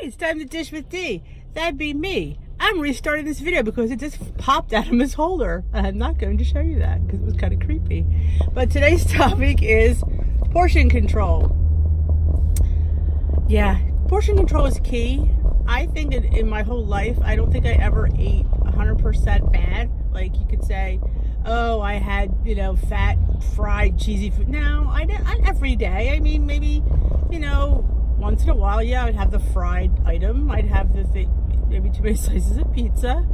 It's time to dish with D. That'd be me. I'm restarting this video because it just popped out of Miss Holder. I'm not going to show you that because it was kind of creepy. But today's topic is portion control. Yeah, portion control is key. I think in my whole life, I don't think I ever ate 100% bad. Like you could say, oh, I had, fat, fried, cheesy food. No, I didn't every day. I mean, maybe, once in a while, yeah, I'd have the fried item. I'd have the thing, maybe too many slices of pizza.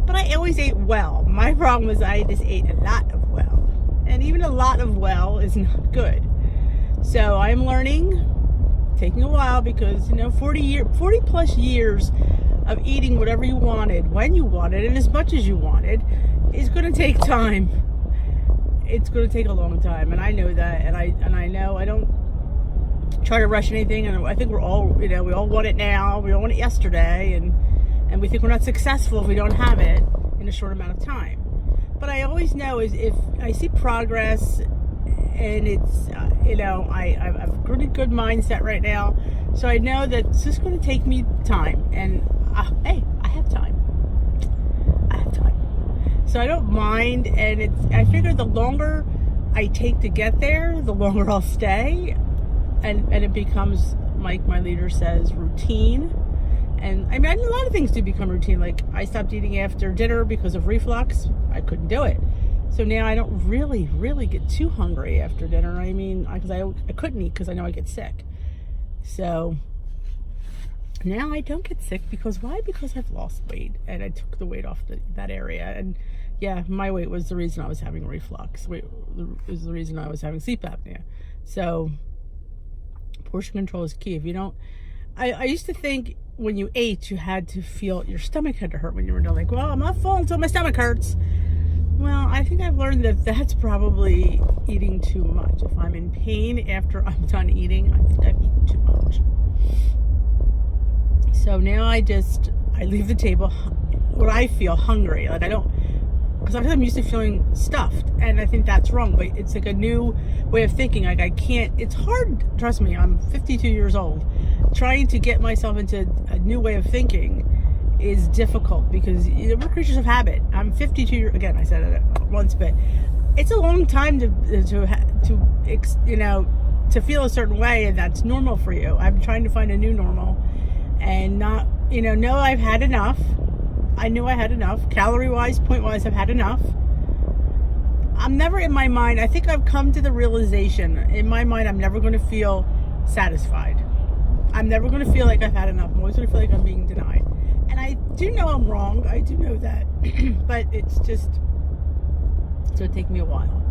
But I always ate well. My problem was I just ate a lot of well. And even a lot of well is not good. So I'm learning, taking a while because, 40 plus years of eating whatever you wanted, when you wanted, and as much as you wanted, is going to take time. It's going to take a long time, and I know that, and I know I don't try to rush anything, and I think we're all, we all want it now, we all want it yesterday, and we think we're not successful if we don't have it in a short amount of time. But I always know is if I see progress, and it's, I have a pretty good mindset right now, so I know that it's just going to take me time, and hey, I have time. So I don't mind, and I figure the longer I take to get there, the longer I'll stay, and it becomes, like my leader says, routine. And I mean, a lot of things do become routine. Like I stopped eating after dinner because of reflux. I couldn't do it. So now I don't really get too hungry after dinner. I mean, because I couldn't eat because I know I get sick. So now I don't get sick because why? Because I've lost weight and I took the weight off that area. And yeah, my weight was the reason I was having reflux. Weight was the reason I was having sleep apnea. So portion control is key. If you don't, I used to think when you ate, you had to feel your stomach had to hurt when you were done. Like, well, I'm not full until my stomach hurts. Well, I think I've learned that that's probably eating too much. If I'm in pain after I'm done eating, I think I've eaten too much. So now I leave the table when I feel hungry. Like because sometimes I'm used to feeling stuffed, and I think that's wrong. But it's like a new way of thinking. Like I can't. It's hard. Trust me. I'm 52 years old. Trying to get myself into a new way of thinking is difficult because we're creatures of habit. I'm 52 years. Again, I said it once, but it's a long time to feel a certain way, and that's normal for you. I'm trying to find a new normal, and not know I've had enough. I knew I had enough. Calorie-wise, point-wise, I've had enough. I'm never in my mind, I think I've come to the realization, in my mind, I'm never going to feel satisfied. I'm never going to feel like I've had enough. I'm always going to feel like I'm being denied. And I do know I'm wrong. I do know that. But it's going to take me a while.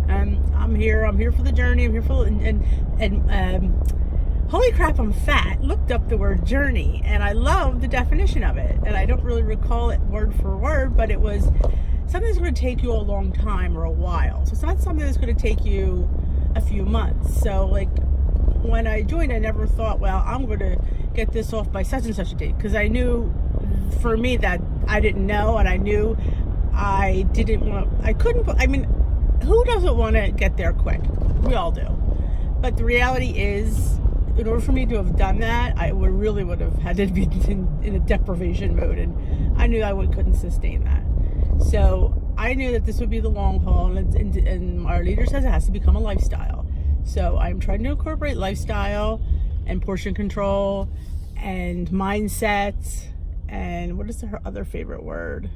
And I'm here for the journey. I'm here for, holy crap, I'm fat. Looked up the word journey, and I love the definition of it. And I don't really recall it word for word, but it was something that's going to take you a long time or a while. So it's not something that's going to take you a few months. So like when I joined, I never thought, well, I'm going to get this off by such and such a date, because I knew for me that I didn't know, and I knew I couldn't, I mean, who doesn't want to get there quick? We all do. But the reality is, in order for me to have done that, I would have had to be in a deprivation mode, and I knew I couldn't sustain that. So I knew that this would be the long haul, and our leader says it has to become a lifestyle. So I'm trying to incorporate lifestyle and portion control and mindset, and what is her other favorite word?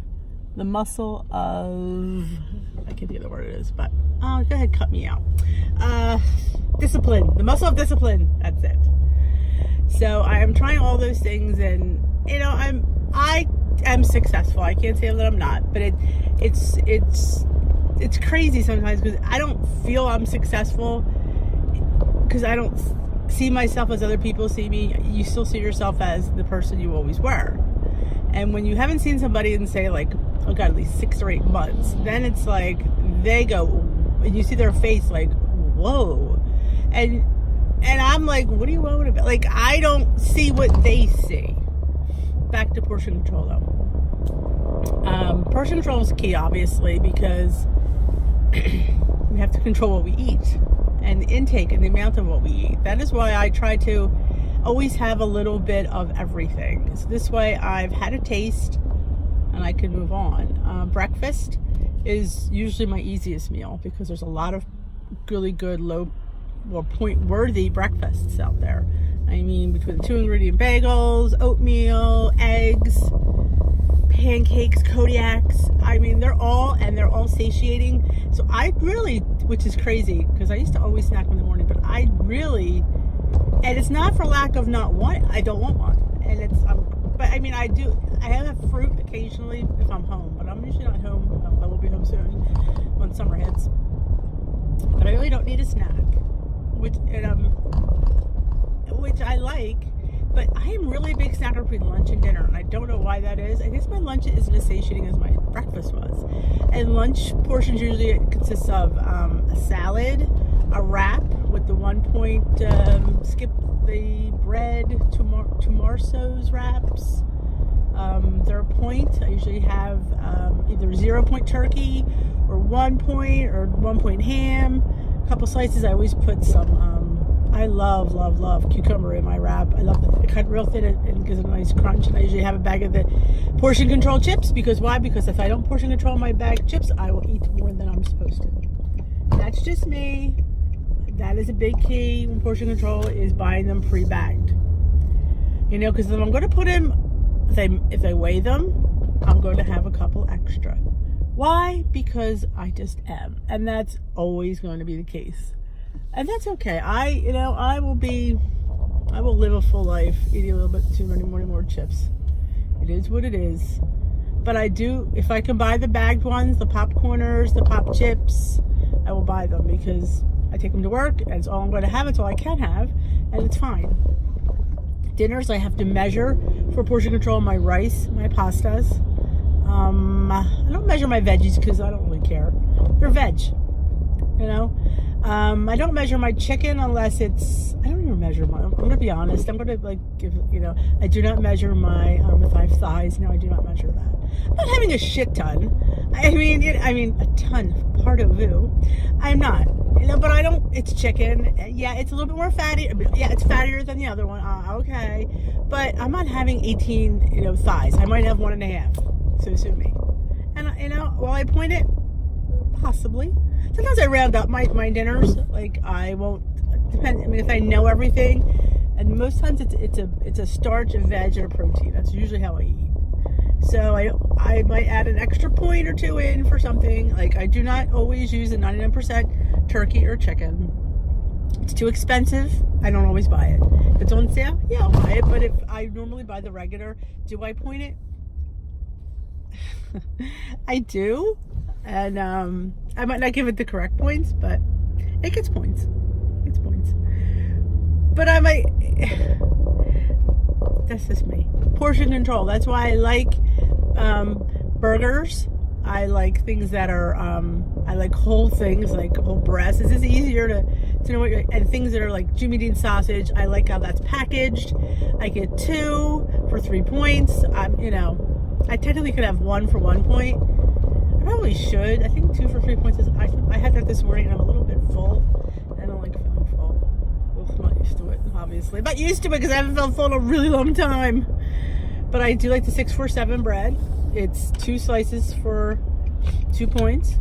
The muscle of, I can't think of the word it is, but go ahead, cut me out. Discipline, the muscle of discipline, that's it. So I am trying all those things, and I am successful. I can't say that I'm not, but it's crazy sometimes because I don't feel I'm successful because I don't see myself as other people see me. You still see yourself as the person you always were. And when you haven't seen somebody in, say, like, oh God, at least 6 or 8 months, then it's like they go, and you see their face like, whoa. And I'm like, what do you want about? Like, I don't see what they see. Back to portion control, though. Portion control is key, obviously, because we have to control what we eat and the intake and the amount of what we eat. That is why I try to always have a little bit of everything. So this way I've had a taste and I can move on. Breakfast is usually my easiest meal because there's a lot of really good point worthy breakfasts out there. I mean, between the 2 ingredient bagels, oatmeal, eggs, pancakes, Kodiaks. I mean, they're all satiating. So I really, which is crazy because I used to always snack in the morning, but I really, and it's not for lack of not wanting, I don't want one. And it's, but I mean, I have fruit occasionally if I'm home, but I'm usually not home. I will be home soon when summer hits. But I really don't need a snack, which I like. But I am really a big snacker between lunch and dinner, and I don't know why that is. I guess my lunch isn't as satiating as my breakfast was. And lunch portions usually consists of a salad, a wrap with the 1 point, skip the bread, Tomarso's wraps. They're a point. I usually have either 0 point turkey or 1 point or 1 point ham. A couple slices. I always put some, I love cucumber in my wrap. I love it. I cut real thin and gives it a nice crunch. And I usually have a bag of the portion control chips. Because why? Because if I don't portion control my bag of chips, I will eat more than I'm supposed to. That's just me. That is a big key when portion control is buying them pre-bagged. You know, because if I'm going to put them, if they weigh them, I'm going to have a couple extra. Why? Because I just am. And that's always going to be the case. And that's okay. I will live a full life eating a little bit too many more chips. It is what it is. But I do, if I can buy the bagged ones, the popcorners, the pop chips, I will buy them because I take them to work and it's all I'm going to have. It's all I can have, and it's fine. Dinners, I have to measure for portion control my rice, my pastas. I don't measure my veggies because I don't really care. They're veg, you know. I don't measure my chicken unless it's, I don't even measure my, I'm going to be honest. I'm going to like give, you know, I do not measure my, if I have thighs, no, I do not measure that. I'm not having a shit ton. I mean a ton, part of you. I'm not, you know, but I don't, it's chicken. Yeah, it's a little bit more fatty. Yeah, it's fattier than the other one. Okay. But I'm not having 18, you know, thighs. I might have 1.5. So sue me. And, you know, while I point it, possibly. Sometimes I round up my dinners. Like I won't depend. I mean, if I know everything, and most times it's a starch, a veg, and a protein. That's usually how I eat. So I might add an extra point or two in for something. Like I do not always use a 99% turkey or chicken. It's too expensive. I don't always buy it. If it's on sale, yeah, I'll buy it. But if I normally buy the regular, do I point it? I do. And I might not give it the correct points, but it gets points. It's points. But I might, that's just me. Portion control. That's why I like burgers. I like things that are, I like whole things, like whole breasts. It's just easier to know what you're, and things that are like Jimmy Dean sausage. I like how that's packaged. I get 2 for 3 points. You know, I technically could have 1 for 1 point. I probably should. I think 2 for 3 points is, I had that this morning and I'm a little bit full. I don't like feeling full. I'm not used to it, obviously. I'm not used to it because I haven't felt full in a really long time. But I do like the 647 bread. It's 2 slices for 2 points.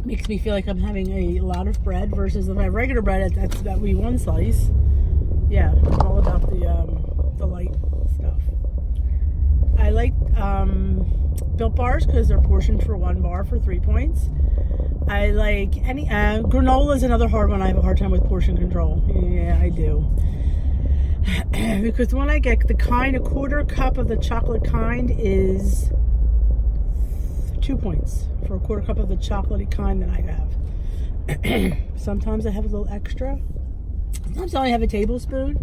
Makes me feel like I'm having a lot of bread versus if I have regular bread, that would be 1 slice. Yeah, I'm all about the light stuff. I like Built Bars because they're portioned for 1 bar for 3 points. I like any granola is another hard one. I have a hard time with portion control. Yeah, I do. Because when I get the kind, a 1/4 cup of the chocolate kind is 2 points for a 1/4 cup of the chocolatey kind that I have. Sometimes I have a little extra. Sometimes I only have a tablespoon,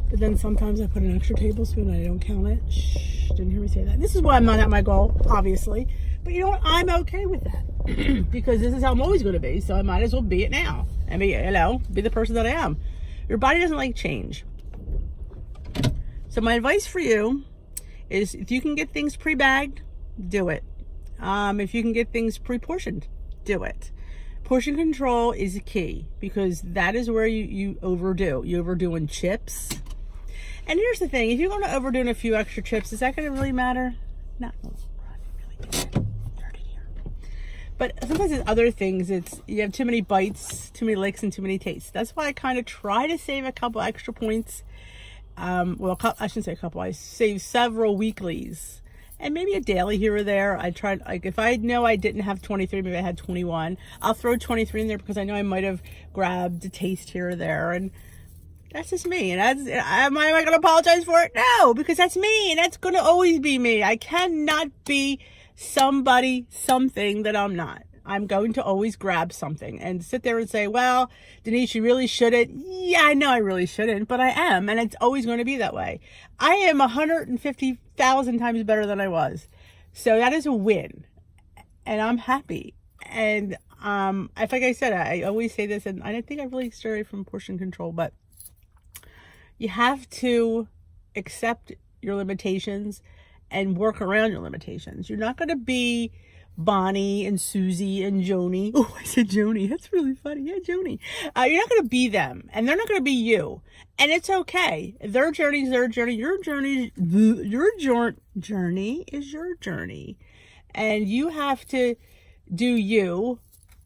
but then sometimes I put an extra tablespoon and I don't count it. Shh, didn't hear me say that. This is why I'm not at my goal, obviously. But you know what? I'm okay with that. Because this is how I'm always going to be, so I might as well be it now. And be, you know, be the person that I am. Your body doesn't like change. So my advice for you is if you can get things pre-bagged, do it. If you can get things pre-portioned, do it. Portion control is key because that is where you overdo. You overdo in chips. And here's the thing, if you're going to overdo a few extra chips, is that going to really matter? No. But sometimes it's other things. It's you have too many bites, too many licks, and too many tastes. That's why I kind of try to save a couple extra points. Well, I shouldn't say a couple. I save several weeklies and maybe a daily here or there. I tried, like, if I know I didn't have 23, maybe I had 21. I'll throw 23 in there because I know I might have grabbed a taste here or there. And that's just me. And am I going to apologize for it? No, because that's me, and that's going to always be me. I cannot be something that I'm not. I'm going to always grab something and sit there and say, well, Denise, you really shouldn't. Yeah, I know I really shouldn't, but I am. And it's always going to be that way. I am 150,000 times better than I was. So that is a win. And I'm happy. And like I said, I always say this, and I think I really stray from portion control, but you have to accept your limitations and work around your limitations. You're not going to be Bonnie and Susie and Joni. Oh, I said Joni. That's really funny. Yeah, Joni. You're not going to be them, and they're not going to be you. And it's okay. Their journey is their journey. Your journey is your journey. And you have to do you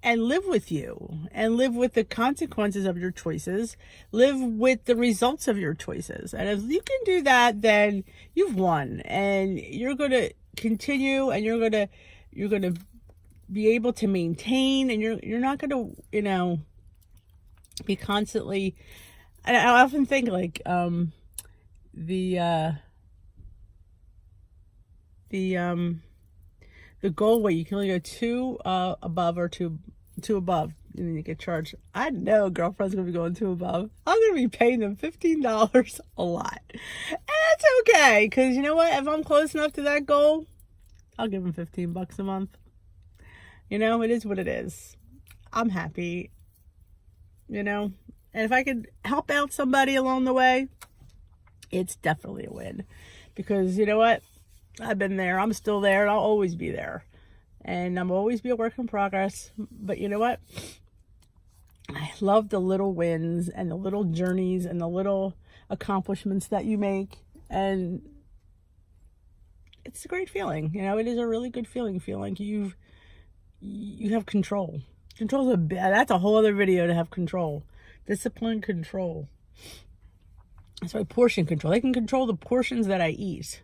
and live with you and live with the consequences of your choices. Live with the results of your choices. And if you can do that, then you've won, and you're going to continue, and you're going to be able to maintain, and you're not going to, be constantly. And I often think like, the goal weight, you can only go two above or two above, and then you get charged. I know girlfriend's gonna be going two above. I'm gonna be paying them $15 a lot, and that's okay, because you know what, if I'm close enough to that goal, I'll give them $15 a month. It is what it is. I'm happy, and if I could help out somebody along the way, it's definitely a win. Because you know what, I've been there, I'm still there, and I'll always be there. And I'm always be a work in progress. But you know what? I love the little wins and the little journeys and the little accomplishments that you make. And it's a great feeling. It is a really good feeling. Feel like you have control. That's a whole other video, to have control. Discipline, control. That's why portion control. They can control the portions that I eat.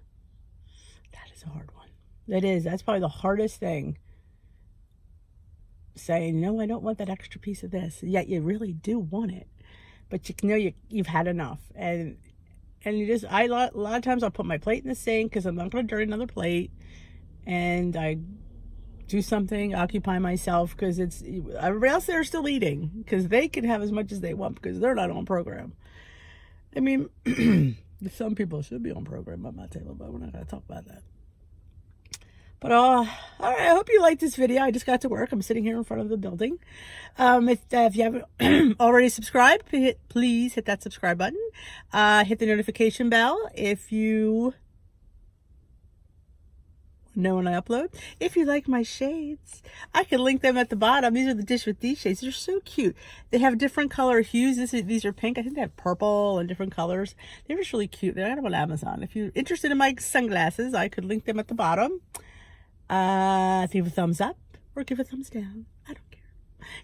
That is a hard one. That is. That's probably the hardest thing. Saying, no, I don't want that extra piece of this. Yet you really do want it. But you've had enough. And a lot of times I'll put my plate in the sink because I'm not going to dirty another plate. And I do something, occupy myself, because everybody else there is still eating. Because they can have as much as they want because they're not on program. I mean, some people should be on program at my table, but we're not going to talk about that. But all right, I hope you liked this video. I just got to work. I'm sitting here in front of the building. If you haven't already subscribed, please hit that subscribe button. Hit the notification bell if you know when I upload. If you like my shades, I can link them at the bottom. These are the Dish with D shades. They're so cute. They have different color hues. These are pink. I think they have purple and different colors. They're just really cute. They're on Amazon. If you're interested in my sunglasses, I could link them at the bottom. Give a thumbs up or give a thumbs down. I don't care.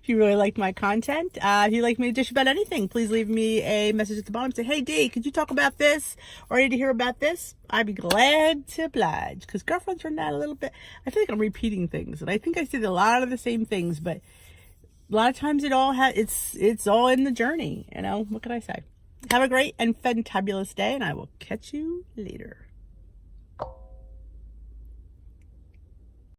If you really liked my content, if you'd like me to dish about anything, please leave me a message at the bottom. Say, hey, D, could you talk about this? Or I need to hear about this? I'd be glad to oblige. Because girlfriends run out a little bit. I feel like I'm repeating things. And I think I said a lot of the same things. But a lot of times it's all in the journey. What can I say? Have a great and fantabulous day. And I will catch you later.